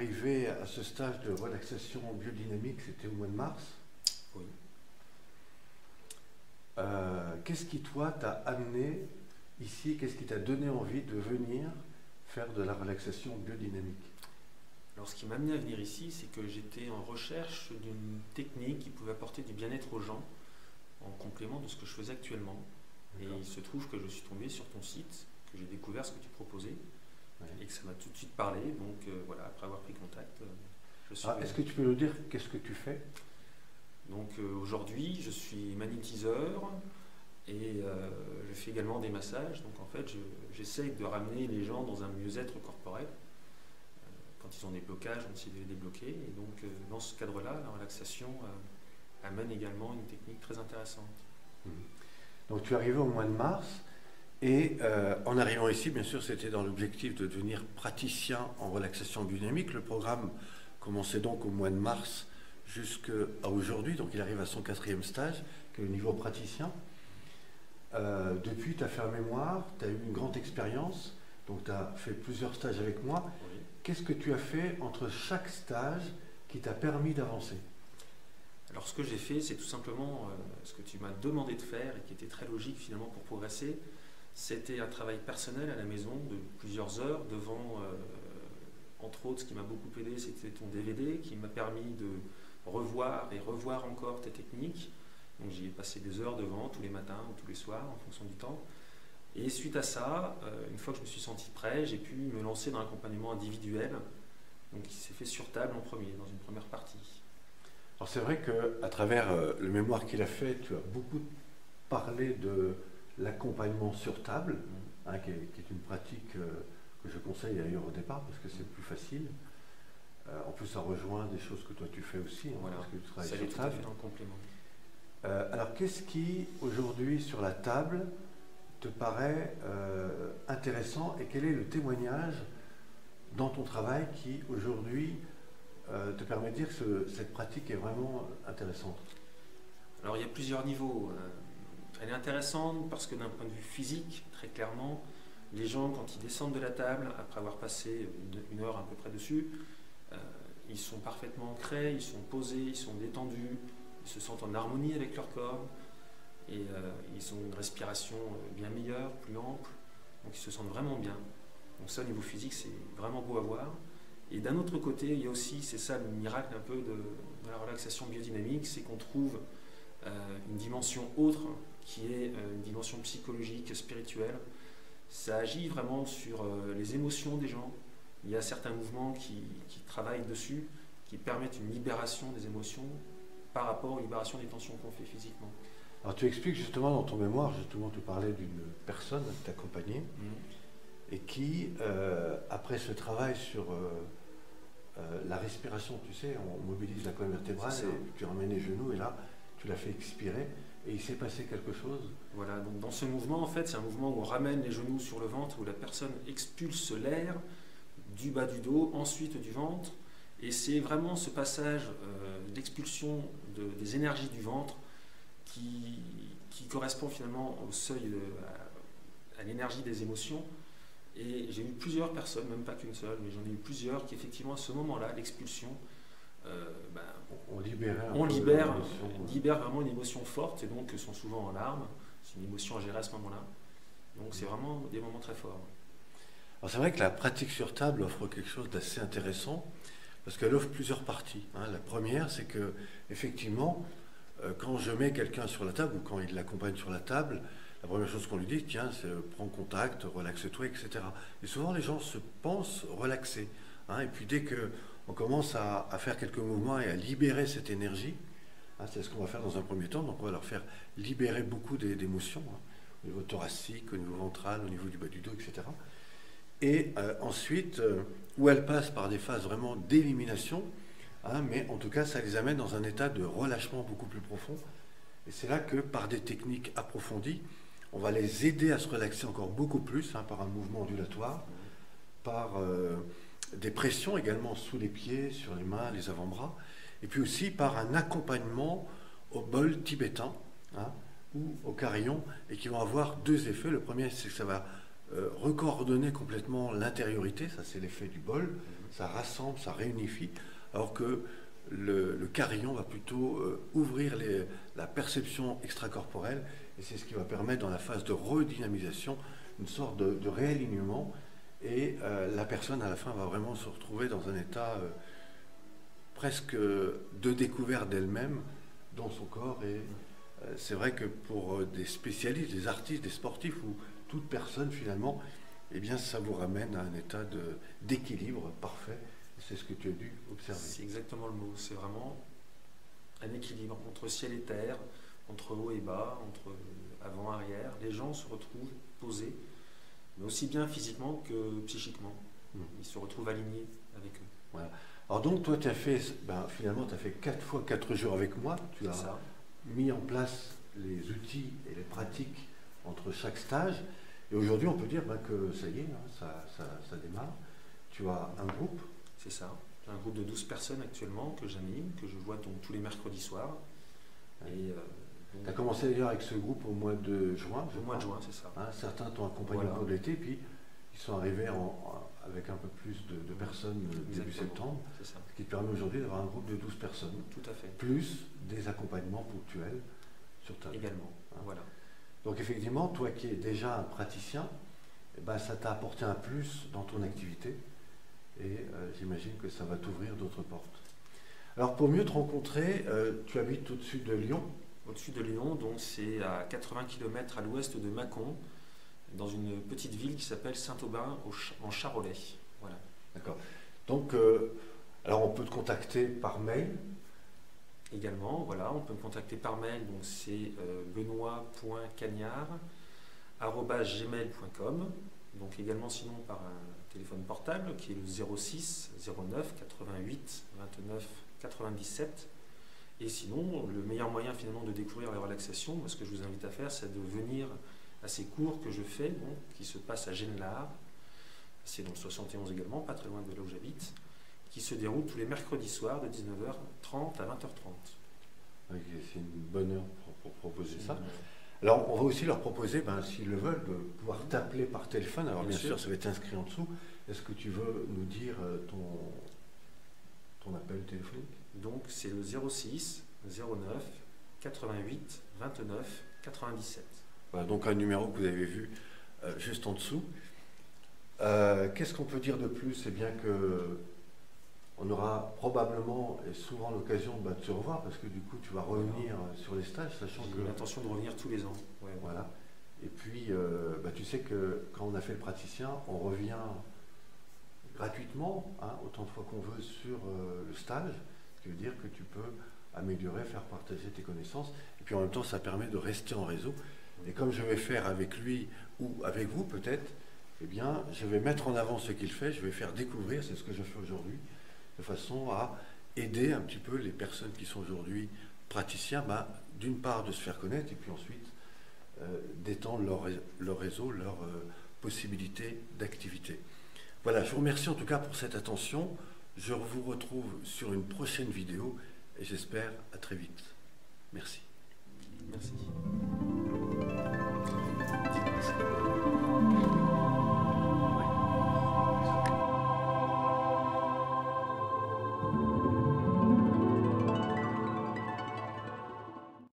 arrivé à ce stage de relaxation biodynamique, c'était au mois de mars. Oui. Qu'est-ce qui, toi, t'a amené ici? Qu'est-ce qui t'a donné envie de venir faire de la relaxation biodynamique? Alors, ce qui m'a amené à venir ici, c'est que j'étais en recherche d'une technique qui pouvait apporter du bien-être aux gens en complément de ce que je faisais actuellement. Et il se trouve que je suis tombé sur ton site, que j'ai découvert ce que tu proposais, et que ça m'a tout de suite parlé. Donc voilà, après avoir pris contact, je suis... Est-ce que tu peux nous dire qu'est-ce que tu fais? Donc aujourd'hui, je suis magnétiseur et je fais également des massages. Donc en fait, j'essaye de ramener les gens dans un mieux-être corporel. Quand ils ont des blocages, on essaie de les débloquer. Et donc dans ce cadre-là, la relaxation amène également une technique très intéressante. Donc tu es arrivé au mois de mars et en arrivant ici, bien sûr, c'était dans l'objectif de devenir praticien en relaxation biodynamique. Le programme commençait donc au mois de mars jusqu'à aujourd'hui, donc il arrive à son 4e stage, qui est le niveau praticien. Depuis, tu as fait un mémoire, tu as eu une grande expérience, donc tu as fait plusieurs stages avec moi. Oui. Qu'est-ce que tu as fait entre chaque stage qui t'a permis d'avancer? Alors ce que j'ai fait, c'est tout simplement ce que tu m'as demandé de faire et qui était très logique finalement pour progresser. C'était un travail personnel à la maison de plusieurs heures devant, entre autres, ce qui m'a beaucoup aidé, c'était ton DVD qui m'a permis de revoir et revoir encore tes techniques. Donc j'y ai passé des heures devant tous les matins ou tous les soirs en fonction du temps. Et suite à ça, une fois que je me suis senti prêt, j'ai pu me lancer dans l'accompagnement individuel. Donc il s'est fait sur table en premier, dans une première partie. Alors c'est vrai qu'à travers le mémoire qu'il a fait, tu as beaucoup parlé de l'accompagnement sur table, qui est une pratique que je conseille d'ailleurs au départ parce que c'est plus facile. En plus, ça rejoint des choses que toi tu fais aussi, Voilà. parce que tu travailles Ça sur allait tout à table. fait dans le complément. Alors qu'est-ce qui aujourd'hui sur la table te paraît intéressant et quel est le témoignage dans ton travail qui aujourd'hui te permet de dire que cette pratique est vraiment intéressante? Alors il y a plusieurs niveaux. Elle est intéressante parce que d'un point de vue physique, très clairement, les gens quand ils descendent de la table, après avoir passé une heure à peu près dessus, ils sont parfaitement ancrés, ils sont posés, ils sont détendus, ils se sentent en harmonie avec leur corps et ils ont une respiration bien meilleure, plus ample, donc ils se sentent vraiment bien. Donc ça au niveau physique c'est vraiment beau à voir. Et d'un autre côté, il y a aussi, c'est ça le miracle un peu de la relaxation biodynamique, c'est qu'on trouve une dimension autre qui est une dimension psychologique, spirituelle. Ça agit vraiment sur les émotions des gens. Il y a certains mouvements qui travaillent dessus, qui permettent une libération des émotions par rapport aux libérations des tensions qu'on fait physiquement. Alors tu expliques justement dans ton mémoire, justement tu parlais d'une personne qui t'accompagnait et qui, après ce travail sur la respiration, tu sais, on mobilise la colonne vertébrale et tu ramènes les genoux et là tu l'as fait expirer et il s'est passé quelque chose. Voilà, donc dans ce mouvement en fait c'est un mouvement où on ramène les genoux sur le ventre, où la personne expulse l'air du bas du dos, ensuite du ventre, et c'est vraiment ce passage d'expulsion des énergies du ventre qui correspond finalement au seuil, à l'énergie des émotions. Et j'ai eu plusieurs personnes, même pas qu'une seule, mais j'en ai eu plusieurs qui effectivement à ce moment-là, l'expulsion, on libère vraiment une émotion forte et donc sont souvent en larmes. C'est une émotion à gérer à ce moment-là. Donc c'est vraiment des moments très forts. Alors c'est vrai que la pratique sur table offre quelque chose d'assez intéressant parce qu'elle offre plusieurs parties. La première, c'est que effectivement, quand je mets quelqu'un sur la table ou quand il l'accompagne sur la table, la première chose qu'on lui dit, tiens, c'est prends contact, relaxe-toi, etc. Et souvent les gens se pensent relaxés. Et puis dès qu'on commence à faire quelques mouvements et à libérer cette énergie, c'est ce qu'on va faire dans un premier temps, donc on va leur faire libérer beaucoup d'émotions, au niveau thoracique, au niveau ventral, au niveau du bas du dos, etc. Et ensuite, où elles passent par des phases vraiment d'élimination, mais en tout cas ça les amène dans un état de relâchement beaucoup plus profond. Et c'est là que par des techniques approfondies, on va les aider à se relaxer encore beaucoup plus, par un mouvement ondulatoire, par des pressions également sous les pieds, sur les mains, les avant-bras, et puis aussi par un accompagnement au bol tibétain ou au carillon, et qui vont avoir deux effets. Le premier, c'est que ça va recoordonner complètement l'intériorité, ça c'est l'effet du bol, ça rassemble, ça réunifie, alors que le carillon va plutôt ouvrir la perception extracorporelle, et c'est ce qui va permettre dans la phase de redynamisation une sorte de réalignement, et la personne à la fin va vraiment se retrouver dans un état presque de découverte d'elle-même dans son corps. Et c'est vrai que pour des spécialistes, des artistes, des sportifs ou toute personne finalement, eh bien ça vous ramène à un état d'équilibre parfait. C'est ce que tu as dû observer. C'est exactement le mot. C'est vraiment un équilibre entre ciel et terre, entre haut et bas, entre avant, arrière. Les gens se retrouvent posés, mais aussi bien physiquement que psychiquement. Ils se retrouvent alignés avec eux. Voilà. Alors donc toi tu as fait, finalement tu as fait 4 fois 4 jours avec moi. Tu as mis en place les outils et les pratiques entre chaque stage. Et aujourd'hui on peut dire que ça y est, ça démarre. Tu as un groupe. C'est ça. J'ai un groupe de 12 personnes actuellement que j'anime, que je vois donc tous les mercredis soirs. Tu as commencé d'ailleurs avec ce groupe au mois de juin. Au mois de juin, c'est ça. Certains t'ont accompagné au cours de l'été, puis ils sont arrivés avec un peu plus de personnes début septembre. C'est ça. Ce qui te permet aujourd'hui d'avoir un groupe de 12 personnes. Tout à fait. Plus des accompagnements ponctuels sur ta vie. Également. Voilà. Donc effectivement, toi qui es déjà un praticien, ça t'a apporté un plus dans ton activité. Et j'imagine que ça va t'ouvrir d'autres portes. Alors pour mieux te rencontrer, tu habites au-dessus de Lyon. Au-dessus de Lyon, donc c'est à 80 km à l'ouest de Mâcon, dans une petite ville qui s'appelle Saint-Aubin en Charolais. Voilà. D'accord. Donc, alors on peut te contacter par mail. Également, voilà, on peut me contacter par mail, donc c'est benoît.cagnard@gmail.com. Donc également sinon par un téléphone portable qui est le 06 09 88 29 97. Et sinon, le meilleur moyen finalement de découvrir la relaxation, ce que je vous invite à faire, c'est de venir à ces cours que je fais, donc, qui se passent à Genlard. C'est dans le 71 également, pas très loin de là où j'habite, qui se déroulent tous les mercredis soirs de 19h30 à 20h30. Oui, c'est une bonne heure pour proposer ça. Alors, on va aussi leur proposer, s'ils le veulent, de pouvoir t'appeler par téléphone. Alors, bien sûr, ça va être inscrit en dessous. Est-ce que tu veux nous dire ton appel téléphonique? Donc, c'est le 06 09 88 29 97. Voilà, donc un numéro que vous avez vu juste en dessous. Qu'est-ce qu'on peut dire de plus? C'est bien que on aura probablement et souvent l'occasion de se revoir, parce que du coup tu vas revenir sur les stages, sachant que... J'ai l'intention de revenir tous les ans. Ouais. Voilà. Et puis tu sais que quand on a fait le praticien, on revient gratuitement, autant de fois qu'on veut sur le stage, ce qui veut dire que tu peux améliorer, faire partager tes connaissances, et puis en même temps ça permet de rester en réseau. Et comme je vais faire avec lui ou avec vous peut-être, eh bien je vais mettre en avant ce qu'il fait, je vais faire découvrir, c'est ce que je fais aujourd'hui, de façon à aider un petit peu les personnes qui sont aujourd'hui praticiens, d'une part de se faire connaître, et puis ensuite d'étendre leur réseau, leurs possibilités d'activité. Voilà, je vous remercie en tout cas pour cette attention. Je vous retrouve sur une prochaine vidéo et j'espère à très vite. Merci.